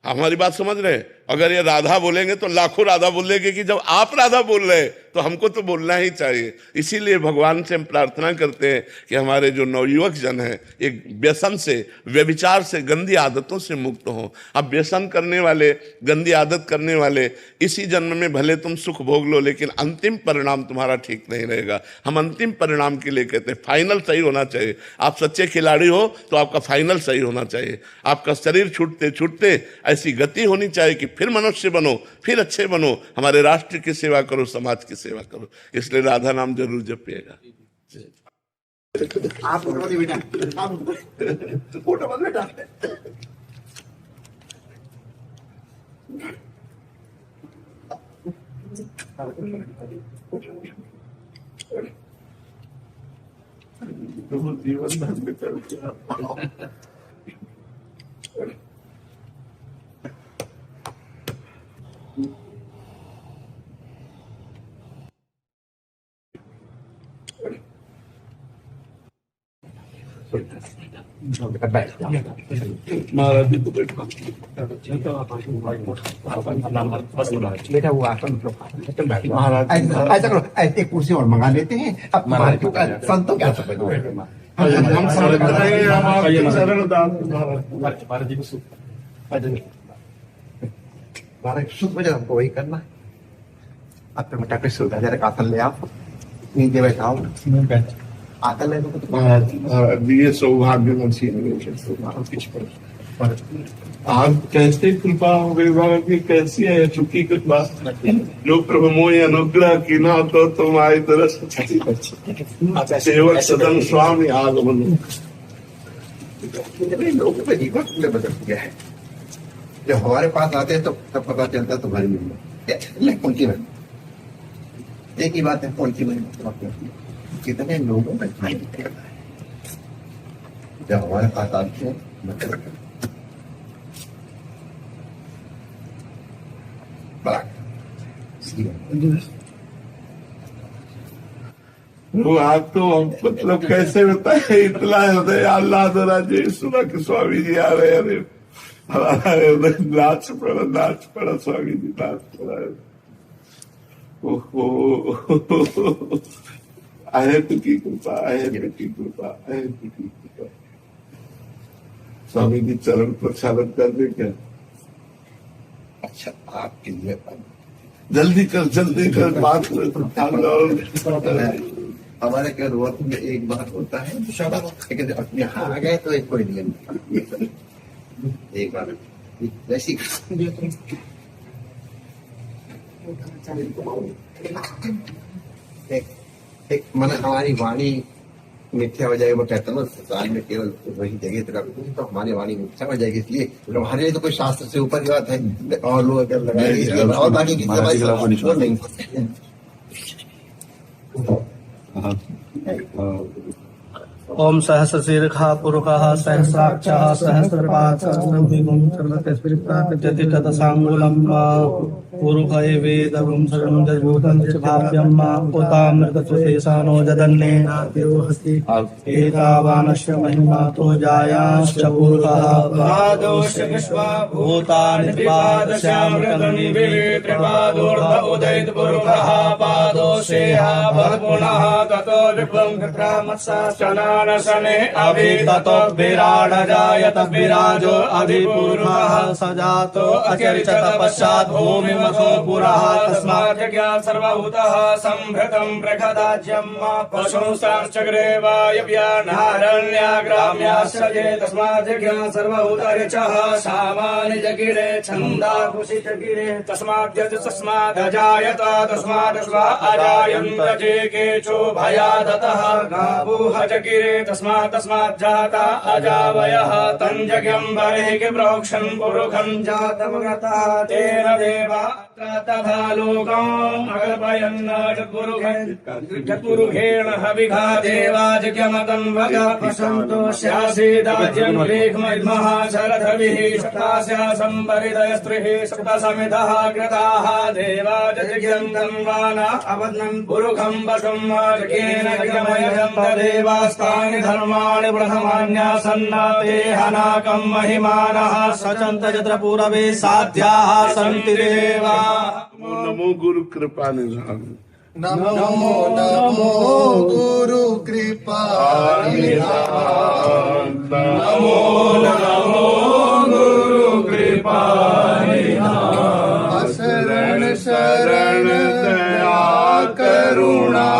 हमारी बात समझ रहे हैं? अगर ये राधा बोलेंगे तो लाखों राधा बोलेंगे कि जब आप राधा बोल रहे हैं तो हमको तो बोलना ही चाहिए। इसीलिए भगवान से हम प्रार्थना करते हैं कि हमारे जो नवयुवक जन हैं एक व्यसन से, व्यभिचार से, गंदी आदतों से मुक्त हों। अब व्यसन करने वाले, गंदी आदत करने वाले, इसी जन्म में भले तुम सुख भोग लो लेकिन अंतिम परिणाम तुम्हारा ठीक नहीं रहेगा। हम अंतिम परिणाम के लिए कहते हैं फाइनल सही होना चाहिए। आप सच्चे खिलाड़ी हो तो आपका फाइनल सही होना चाहिए। आपका शरीर छूटते छूटते ऐसी गति होनी चाहिए कि फिर मनुष्य बनो, फिर अच्छे बनो, हमारे राष्ट्र की सेवा करो, समाज की सेवा करो। इसलिए राधा नाम जरूर जपिएगा। आप फोटो मत बेटा। महाराज जी तो बैठो। बेटा वो महाराज ऐसा करो, ऐसे कुर्सी और मंगा लेते हैं। अब महाराज संतों क्या हम समझ रहे हैं, हम आपके चरण दास महाराज जी को सुख महाराज सुख में हमको वही करना है। अब तो मटा के सुधा जरा आसन ले आओ, नीचे बैठाओ, आसन ले लो। ये सौभाग्य आप कैसे कृपा हो गई बाबा की, कैसी है चुकी कृपा। जो प्रभु मोहि अनुग्रह की ना तो तुम्हारी तरस सेवक सदन स्वामी आगमन। लोगों का जीवन पूरे बदल गया है। जब हमारे पास आते हैं तो तब पता चलता है तुम्हारी महिमा। उनकी महिमा एक ही बात है, उनकी महिमा कितने लोगों में जब हमारे पास आते हैं वो आप तो मतलब कैसे बताए, इतना हृदय अल्लाह राजे सुना कि स्वामी जी आ रहे। अरे हमारा हृदय नाच पड़ा स्वामी जी, नाच पड़ा। ओहो अहेत की कृपा, अहेत की कृपा, अहेत की कृपा। स्वामी जी चरण प्रक्षालन कर दे क्या? अच्छा आपके लिए जल्दी कर बात हमारे क्या रोज में एक बार होता है, लेकिन अपने यहाँ आ गए तो एक कोई नियम नहीं। एक बार वैसी एक मन हमारी वाणी मिथ्या हो जाएगी। वो कहते हैं संसार में केवल वही जगह तो हमारी वाणी मिथ्या हो जाएगी। इसलिए हमारे लिए तो कोई शास्त्र से ऊपर की बात है, और लोग अगर लगाएंगे और बाकी की वो नहीं होते। ओम सहस्रशीर्षः पुरुषः सहस्राक्षः सहस्रपात् सहस्रद्विगुणं सर्वतस्पृक्ताकृत्यति ततसाङ्गुलं पुरुष एवेदं सर्वं जगभूतं च भाव्यं उतामृतसुशेषानो जदन्नेनातिरोहति एतावानस्य महिमातो जायांश्च पुरुषः पादोश्च विश्वभूतानि त्रिपादस्यामृतं त्रिपादोर्ध उदयित पुरुषः पादोषेह भवपुनः ततो विप्लं कृत्रामत्सने अभिततो विराड जायत विराजो अधिपूर्वः सजातो अचरिचत पश्चात् भूमिमथो पुरः तस्मात् ज्ञात सर्वभूतः संभृतं प्रखदाज्यं पशुंश्चक्रे वायव्यानारण्याग्राम्याश्चये तस्मात् ज्ञात सर्वभूतरिचः सामान्य जगिरे छन्दाकुशि जगिरे तस्मात् तस्मादजायत तस्मात् अजायन्त जे केचो भयादतः गावोह जगिरे तस्मात् जाता अजावयः तञ्जज्ञं बर्हिः प्रोक्षं पुरुषं जातमगतः तेन देवा तथा लोकम् अकल्पयन् जत्पुरुषेण हविघा देवाजज्ञमतं वगा पशन्तोष्यासीदाज्यं लेखमहिमः शरथभिः शतास्यासं परिदयस्त्रिः शतसमिधः कृताः देवाजज्ञं तन्वाना अवदन् पुरुषं वशं केन गमयं तदेवास्तानि धर्माणि प्रथमान्यासन्ना ते हनाकं महिमानः सचन्त यत्र पूरवे साध्याः सन्ति देवा। नमो गुरु कृपा निधान। नमो नमो गुरु कृपा निधान। नमो नमो गुरु कृपा निधान। शरण शरण दया करुणा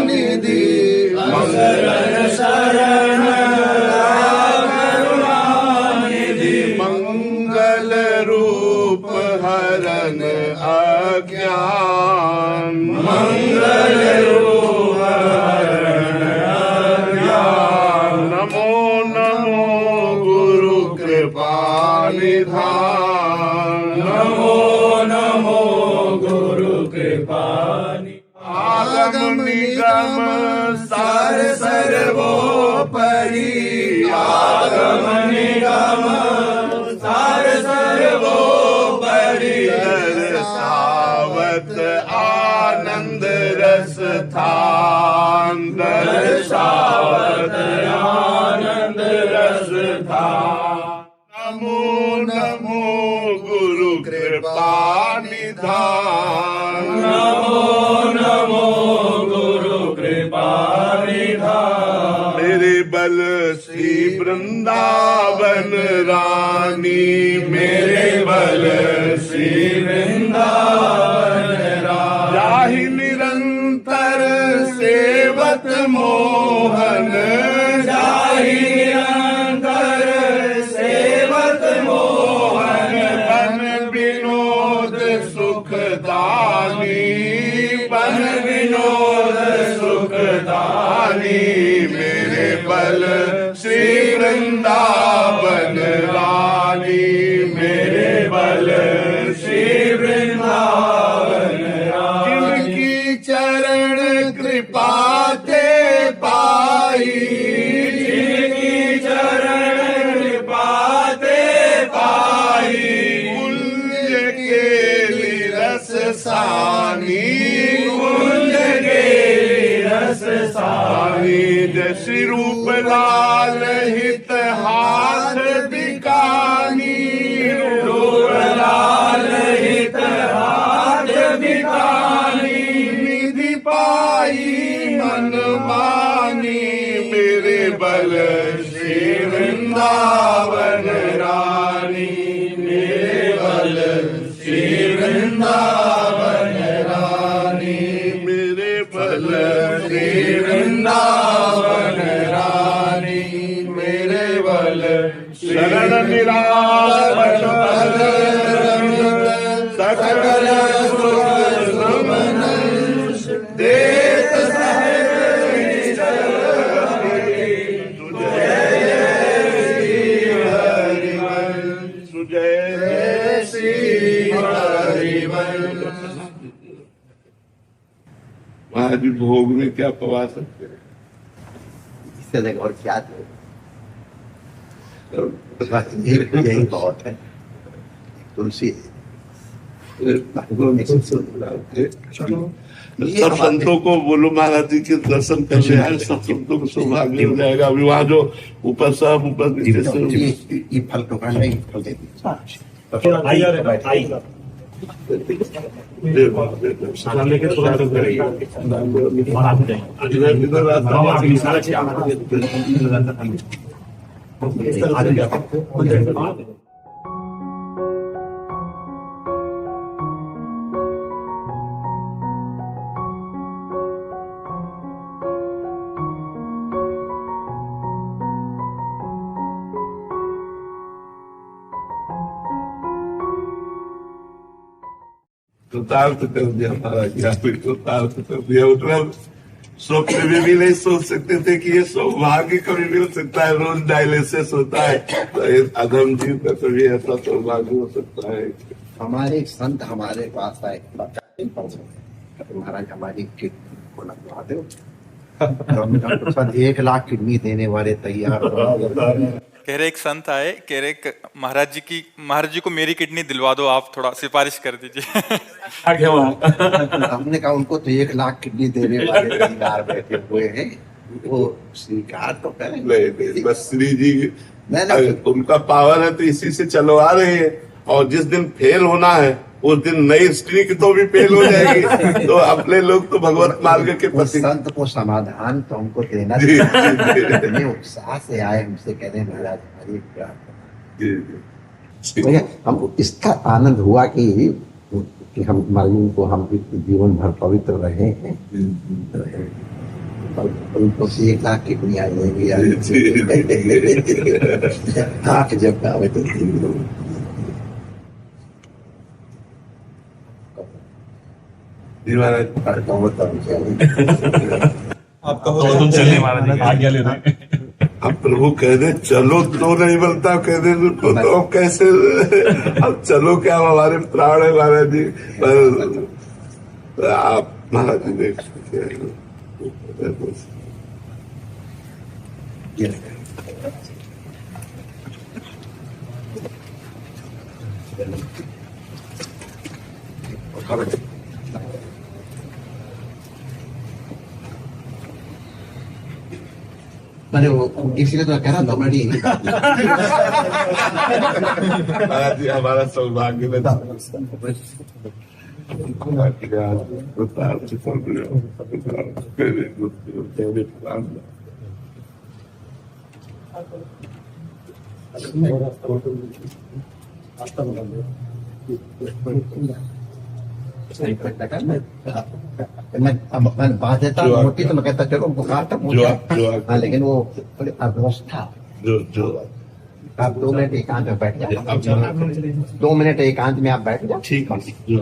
निधि। शरण शरण करुणा निधि। मंगल रूप हरण अज्ञान। मंगल रूप हरण अज्ञान। नमो नमो गुरु कृपा निधान। नमो नमो गुरु कृपा आगम निगम सार सर्वोपरि। आगम निगम सार सर्वोपरि। दर्शावत आनंद रस थान। दर्शावत आनंद रस थान। नमो नमो गुरु कृपा निधान। नमो नमो गुरु कृपा निधान। मेरे बल वृंदावन रानी मेरे बल श्री वृंदावन रानी जाहि निरंतर सेवत मोहन जाहि निरंतर सेवत मोहन बन विनोद सुखदानी बन विनोद सुखदानी मेरे बल श्री वृंदावन रानी मेरे बल श्री वृंदावन रानी जिनकी चरण कृपा ते पाई जिनकी चरण कृपा ते पाई कुंज केली रस सानी कुंज केली रस सानी जैसी रूप लाल हित हाथ दिकानी रूप लाल हित हाथ दिकानी निधि पाई मन मानी मेरे बल श्री वृंदावन रानी मेरे बल श्री वृंदावन रानी मेरे बल श्री वृंदावन रानी मेरे बल शरण निराश सकल सुख सुमन देत सुजय श्री हरिवंश। महाराज जी भोग में क्या पवा सकते हैं? इससे देख और क्या दे? बस यही बहुत है। तुलसी सब संतों को बोलो महाराज जी के दर्शन कर ले आए, सब संतों को सौभाग्य हो जाएगा। अभी वहाँ जो ऊपर सब ऊपर नीचे से ये फल तो खाना ही फल दे कृतार्थ कर दिया महाराज जी, आपने कृतार्थ कर दिया। मतलब स्वप्न में भी नहीं सोच सकते थे कि ये सौभाग्य कभी मिल सकता है। रोज डायलिसिस होता है, तो अधम जी का कभी ऐसा सौभाग्य हो सकता है। हमारे संत हमारे पास आए, महाराज हमारी किडनी को लगवा दो, तो हमने कहा 1 लाख किडनी देने वाले तैयार। कह रहे एक संत आए, कह रहे महाराज जी को मेरी किडनी दिलवा दो, आप थोड़ा सिफारिश कर दीजिए। हमने कहा उनको तो 1 लाख किडनी देने वाले तैयार बैठे हुए हैं, वो स्वीकार तो करें। नहीं, बस श्री जी उनका पावर है तो इसी से चलवा रहे हैं। और जिस दिन फेल होना है उस दिन नई स्ट्रीक तो भी फेल हो जाएगी। तो अपने लोग तो भगवत मार्ग के प्रति संत को समाधान तो हमको देना चाहिए। उत्साह से आए, हमसे कह रहे महाराज हमारी प्रार्थना। हमको इसका आनंद हुआ कि हम हमारे को हम जीवन भर पवित्र रहे हैं। तो 1 लाख की दुनिया रहेगी आँख जब आवे तो आज्ञा ले रहे। अब प्रभु कह दे चलो तो नहीं बनता, कह दे तो कैसे? अब चलो क्या, हमारे प्राण है महाराज जी। पर आप महाराज जी देख सकते हैं मैंने वो इसलिए तो कह रहा था बड़ी महाराज जी हमारा सौभाग्य में रास्ता बता दो। मैं बात देता मोटी तो मैं कहता चलो बुखार तक हाँ, लेकिन वो थोड़ी अवस्था जो आप 2 मिनट एकांत में बैठ जाओ 2 मिनट एकांत में आप बैठ जाओ ठीक है जो